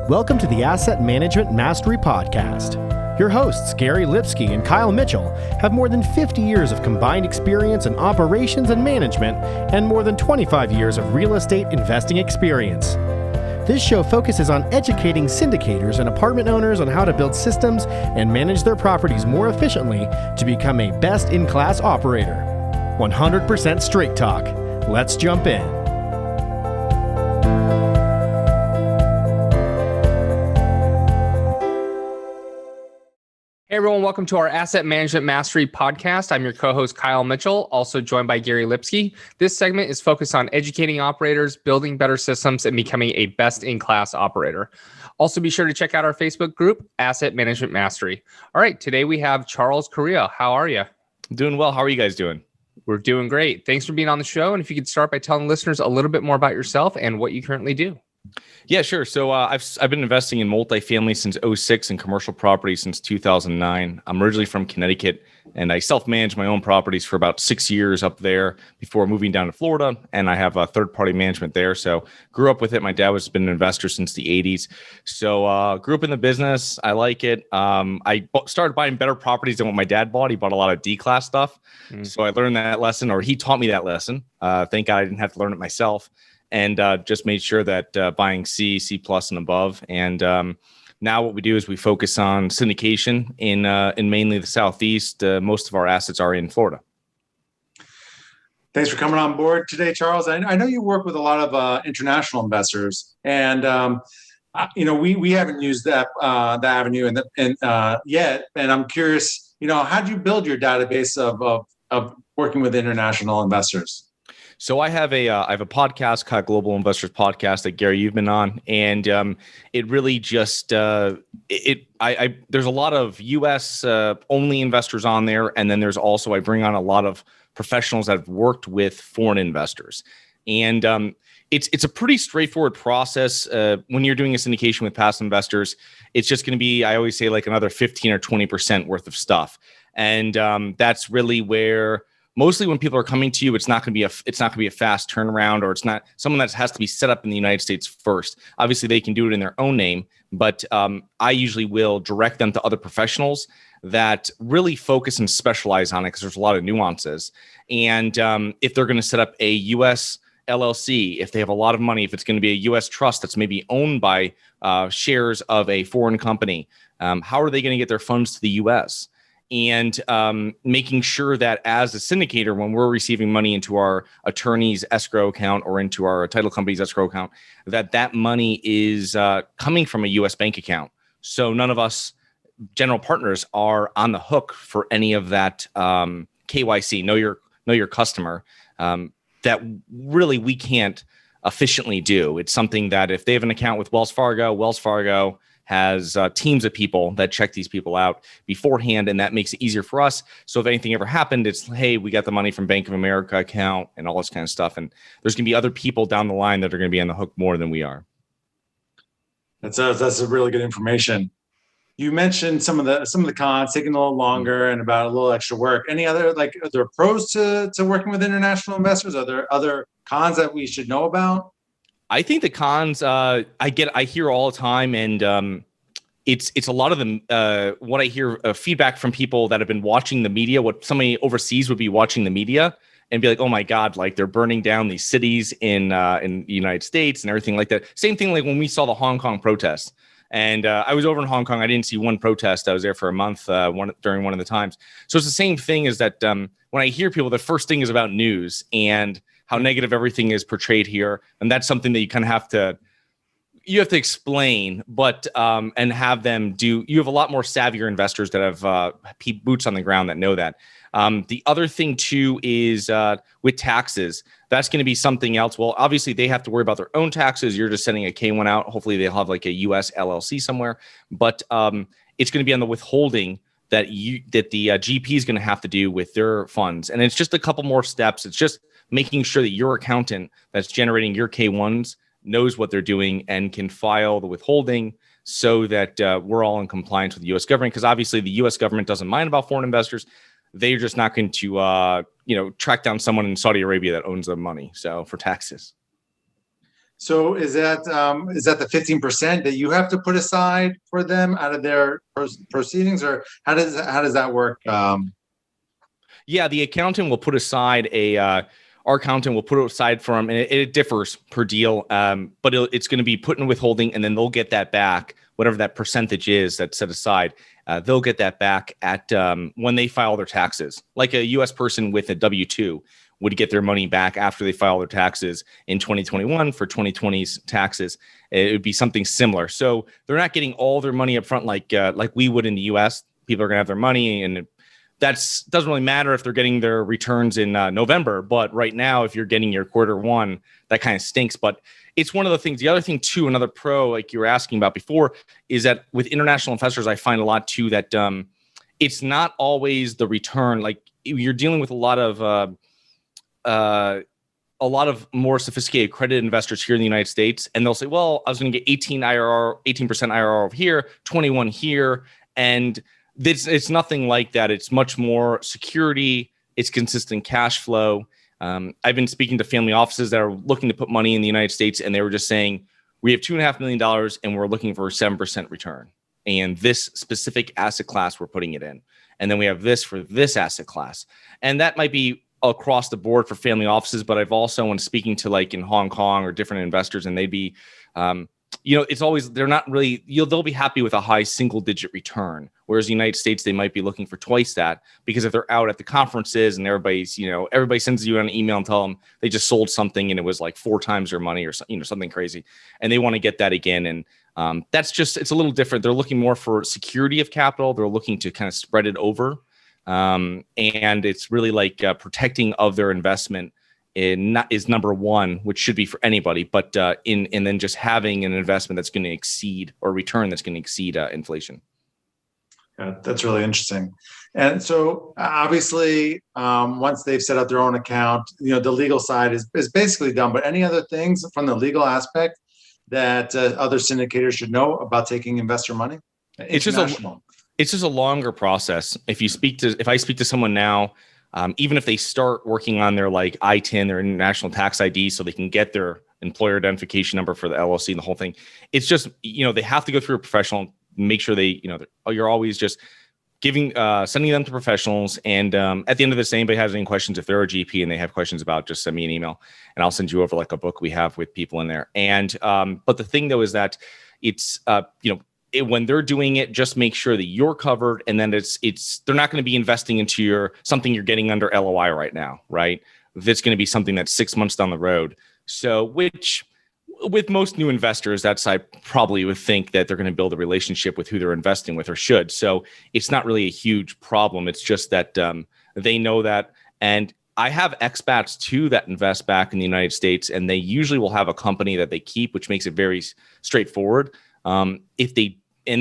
Welcome to the Asset Management Mastery Podcast. Your hosts, Gary Lipsky and Kyle Mitchell, have more than 50 years of combined experience in operations and management and more than 25 years of real estate investing experience. This show focuses on educating syndicators and apartment owners on how to build systems and manage their properties more efficiently to become a best-in-class operator. 100% straight talk. Let's jump in. Hey everyone, welcome to our Asset Management Mastery Podcast. I'm your co-host Kyle Mitchell, also joined by Gary Lipsky. This segment is focused on educating operators, building better systems, and becoming a best-in-class operator. Also, be sure to check out our Facebook group, Asset Management Mastery. All right, today we have Charles Carillo. How are you? Doing well. How are you guys doing? We're doing great. Thanks for being on the show. And if you could start by telling listeners a little bit more about yourself and what you currently do. Yeah, sure. So I've been investing in multifamily since '06 and commercial property since 2009. I'm originally from Connecticut, and I self-manage my own properties for about 6 years up there before moving down to Florida, and I have a third-party management there. So grew up with it. My dad has been an investor since the '80s. So grew up in the business. I like it. I started buying better properties than what my dad bought. He bought a lot of D-class stuff. So I learned that lesson, or he taught me that lesson. Thank God I didn't have to learn it myself. And just made sure that buying C plus and above. And now what we do is we focus on syndication in mainly the Southeast. Most of our assets are in Florida. Thanks for coming on board today, Charles. I know you work with a lot of international investors, and we haven't used that avenue yet. And I'm curious, how do you build your database of working with international investors? So I have a podcast called Global Investors Podcast that Gary, you've been on, and it really just there's a lot of U.S. Only investors on there, and then there's also I bring on a lot of professionals that have worked with foreign investors, and it's a pretty straightforward process. When you're doing a syndication with past investors, it's just going to be, I always say, like another 15 or 20% worth of stuff, and that's really where. Mostly when people are coming to you, it's not going to be a fast turnaround, or it's not someone that has to be set up in the United States first. Obviously, they can do it in their own name, but I usually will direct them to other professionals that really focus and specialize on it because there's a lot of nuances. And if they're going to set up a U.S. LLC, if they have a lot of money, if it's going to be a U.S. trust that's maybe owned by shares of a foreign company, how are they going to get their funds to the U.S.? And making sure that as a syndicator, when we're receiving money into our attorney's escrow account or into our title company's escrow account, that money is coming from a U.S. bank account. So none of us general partners are on the hook for any of that KYC, know your customer, that really we can't efficiently do. It's something that if they have an account with Wells Fargo has teams of people that check these people out beforehand, and that makes it easier for us. So if anything ever happened, it's, hey, we got the money from Bank of America account and all this kind of stuff. And there's going to be other people down the line that are going to be on the hook more than we are. That's a really good information. You mentioned some of the cons, taking a little longer and about a little extra work. Any other, are there pros to working with international investors? Are there other cons that we should know about? I think the cons I hear all the time, and it's a lot of them. What I hear feedback from people that have been watching the media, what somebody overseas would be watching the media and be like, "Oh my God!" Like they're burning down these cities in the United States and everything like that. Same thing like when we saw the Hong Kong protests, and I was over in Hong Kong. I didn't see one protest. I was there for a month during one of the times. So it's the same thing as that. When I hear people, the first thing is about news and how negative everything is portrayed here. And that's something that you kind of have to explain, but, and have them do, you have a lot more savvier investors that have boots on the ground that know that. The other thing too is with taxes, that's going to be something else. Well, obviously they have to worry about their own taxes. You're just sending a K1 out. Hopefully they'll have like a US LLC somewhere, but it's going to be on the withholding that the GP is going to have to do with their funds. And it's just a couple more steps. It's just making sure that your accountant that's generating your K1s knows what they're doing and can file the withholding so that we're all in compliance with the U.S. government. Because obviously the U.S. government doesn't mind about foreign investors. They're just not going to, track down someone in Saudi Arabia that owns the money. So for taxes. So is that the 15% that you have to put aside for them out of their proceedings, or how does that work? Yeah, the accountant will put aside our accountant will put it aside for them, and it differs per deal. But it's going to be put in withholding, and then they'll get that back, whatever that percentage is that's set aside. They'll get that back at when they file their taxes, like a U.S. person with a W-2 would get their money back after they file their taxes in 2021 for 2020's taxes. It would be something similar. So they're not getting all their money up front like we would in the U.S. People are going to have their money, and that doesn't really matter if they're getting their returns in November. But right now, if you're getting your quarter one, that kind of stinks. But it's one of the things. The other thing, too, another pro, like you were asking about before, is that with international investors, I find a lot, too, that it's not always the return. Like you're dealing with a lot of more sophisticated credit investors here in the United States, and they'll say, well, I was going to get 18% IRR over here, 21 here. And it's nothing like that. It's much more security. It's consistent cash flow. I've been speaking to family offices that are looking to put money in the United States, and they were just saying, we have $2.5 million and we're looking for a 7% return. And this specific asset class, we're putting it in. And then we have this for this asset class. And that might be across the board for family offices, but I've also, when speaking to like in Hong Kong or different investors, and they'd be, it's always, they're not really, they'll be happy with a high single digit return. Whereas the United States, they might be looking for twice that, because if they're out at the conferences and everybody sends you an email and tell them they just sold something and it was like 4 times their money or something crazy, and they want to get that again. And that's just, it's a little different. They're looking more for security of capital. They're looking to kind of spread it over. And it's really like protecting of their investment is number one, which should be for anybody, but and then just having an investment that's going to exceed, or return that's going to exceed inflation. That's really interesting. And so obviously, once they've set up their own account, the legal side is basically done. But any other things from the legal aspect that other syndicators should know about taking investor money? It's just a longer process. If I speak to someone now, even if they start working on their like ITIN, their international tax ID, so they can get their employer identification number for the LLC and the whole thing, it's just, they have to go through a professional, make sure you're always just sending them to professionals. And at the end of this, anybody has any questions, if they're a GP and they have questions about, just send me an email and I'll send you over like a book we have with people in there. And, but the thing though, is that it's, when they're doing it, just make sure that you're covered, and then they're not going to be investing into something you're getting under LOI right now, right? That's going to be something that's 6 months down the road. So, which with most new investors, I probably would think that they're going to build a relationship with who they're investing with, or should. So it's not really a huge problem. It's just that they know that. And I have expats too that invest back in the United States, and they usually will have a company that they keep, which makes it very straightforward. And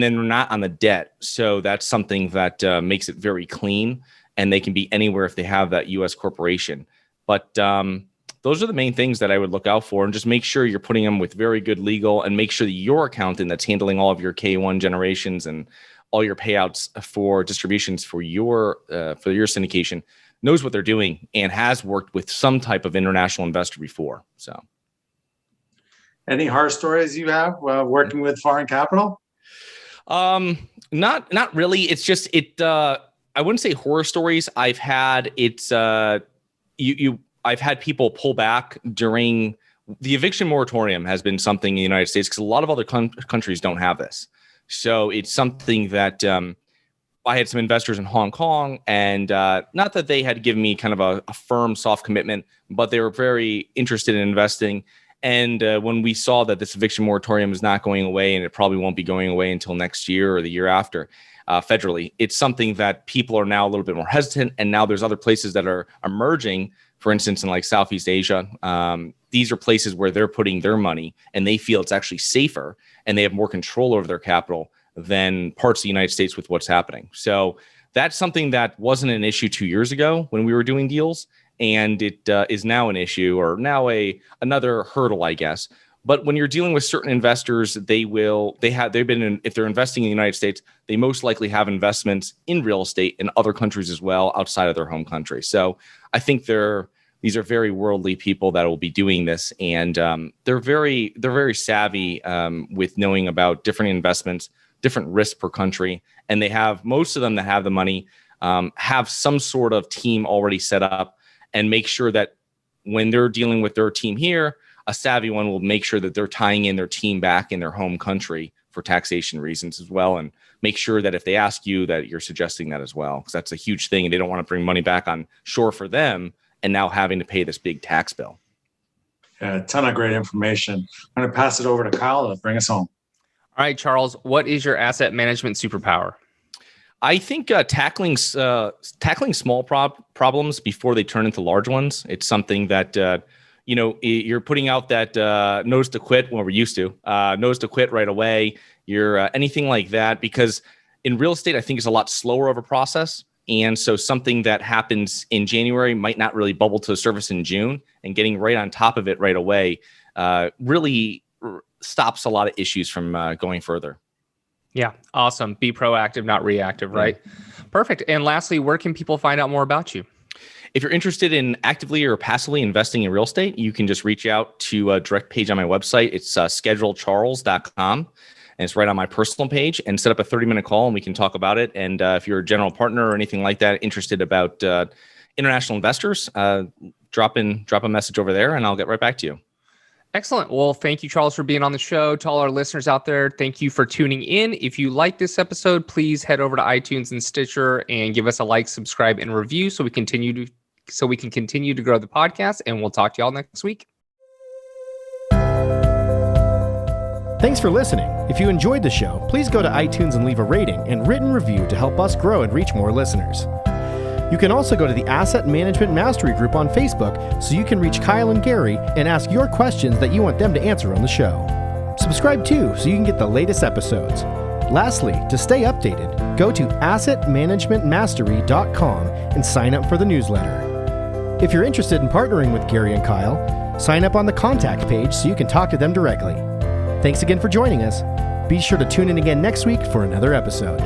then they're not on the debt. So that's something that makes it very clean, and they can be anywhere if they have that U.S. corporation. But those are the main things that I would look out for, and just make sure you're putting them with very good legal, and make sure that your accountant that's handling all of your K1 generations and all your payouts for distributions for your syndication knows what they're doing and has worked with some type of international investor before. So, any horror stories you have working with foreign capital? Not really. It's just I wouldn't say horror stories. I've had I've had people pull back during the eviction moratorium. Has been something in the United States, because a lot of other countries don't have this. So it's something that I had some investors in Hong Kong, and not that they had given me kind of a firm, soft commitment, but they were very interested in investing. And when we saw that this eviction moratorium is not going away, and it probably won't be going away until next year or the year after, federally, it's something that people are now a little bit more hesitant. And now there's other places that are emerging, for instance, in like Southeast Asia. These are places where they're putting their money, and they feel it's actually safer, and they have more control over their capital than parts of the United States with what's happening. So that's something that wasn't an issue 2 years ago when we were doing deals. And it is now an issue, or now another hurdle, I guess. But when you're dealing with certain investors, if they're investing in the United States, they most likely have investments in real estate in other countries as well, outside of their home country. So I think they're these are very worldly people that will be doing this, and they're very savvy with knowing about different investments, different risks per country, and they have most of them that have the money have some sort of team already set up, and make sure that when they're dealing with their team here, a savvy one will make sure that they're tying in their team back in their home country for taxation reasons as well, and make sure that if they ask you that you're suggesting that as well, because that's a huge thing, and they don't want to bring money back on shore for them and now having to pay this big tax bill. Yeah, a ton of great information. I'm going to pass it over to Kyle to bring us home. All right, Charles, what is your asset management superpower? I think tackling small problems before they turn into large ones. It's something that you're putting out that nose to quit. Well, we're used to nose to quit right away. You're anything like that, because in real estate, I think it's a lot slower of a process. And so something that happens in January might not really bubble to the surface in June, and getting right on top of it right away really stops a lot of issues from going further. Yeah, awesome. Be proactive, not reactive, right? Perfect. And lastly, where can people find out more about you? If you're interested in actively or passively investing in real estate, you can just reach out to a direct page on my website. It's schedulecharles.com. And it's right on my personal page, and set up a 30-minute call and we can talk about it. And if you're a general partner or anything like that, interested about international investors, drop a message over there and I'll get right back to you. Excellent. Well, thank you, Charles, for being on the show. To all our listeners out there, thank you for tuning in. If you like this episode, please head over to iTunes and Stitcher and give us a like, subscribe, and review so we can continue to grow the podcast. And we'll talk to y'all next week. Thanks for listening. If you enjoyed the show, please go to iTunes and leave a rating and written review to help us grow and reach more listeners. You can also go to the Asset Management Mastery Group on Facebook so you can reach Kyle and Gary and ask your questions that you want them to answer on the show. Subscribe too so you can get the latest episodes. Lastly, to stay updated, go to assetmanagementmastery.com and sign up for the newsletter. If you're interested in partnering with Gary and Kyle, sign up on the contact page so you can talk to them directly. Thanks again for joining us. Be sure to tune in again next week for another episode.